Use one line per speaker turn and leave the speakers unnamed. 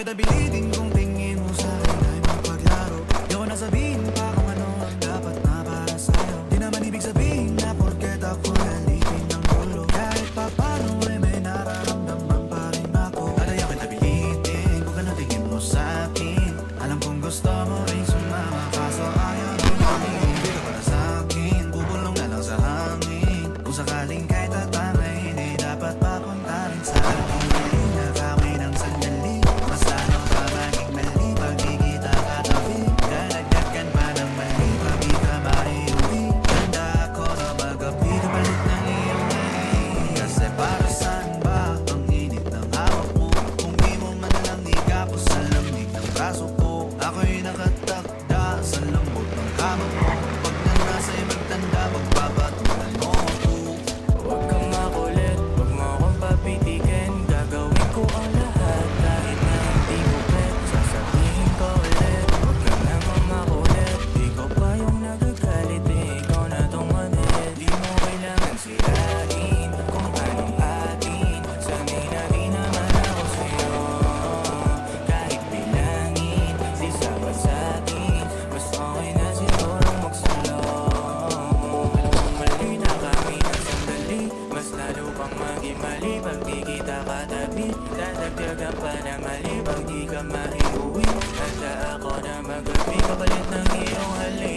kitabilitin kung tingin mo sa'kin ay mapaglaro. Di ko nasabihin pa kung ano ang dapat na para sa'yo. Di naman ibig sabihin na porket ako alipin ng dulo. Kahit pa paano ay may nararamdaman pa rin ako. At ayaw kitabilitin kung ano tingin mo sa'kin. Alam kong gusto mo rin sumama, kaso ayaw mo namin. Di ka para sa'kin, bubulong na lang sa hangin. Kung sakaling kahit tatanayin ay dapat papunta rin sa akin. Hindi na kami ng sandali, mas lalo ka maging mali pag di kita katabi. Dadagdagan pa ng mali pag di ka maiuwi. Ganda ako na magabi kapalit ng iyong ngiti. Kasi para saan ba ang init ng hawak mo? Kung di mo man lang ikapos sa lamig ng braso ko. Ako'y nakatakda sa lambot ng kamot mo. Pag na nasa'y magtanda, magpapatulan mo ako.
Huwag kang makulit, huwag mo akong papitikin. Gagawin ko ang lahat kahit na hindi ko bet. Sasabihin ko ulit, huwag ka naman makulit. Ikaw pa yung nagagalit, ikaw na tong manhid. Di mo kailangan sirain kung anong atin. Sanay na rin naman ako sa'yo. Kahit bilangin, di sapat sa'tin. Mas okay na siguro magsalo. Alam kong mali na kami ng sandali. Mas lalo pang maging mali pag di kita katabi. Dadagdagan pa na mali pag di ka maiuwi. Handa ako na magabi kapalit ng iyong halik.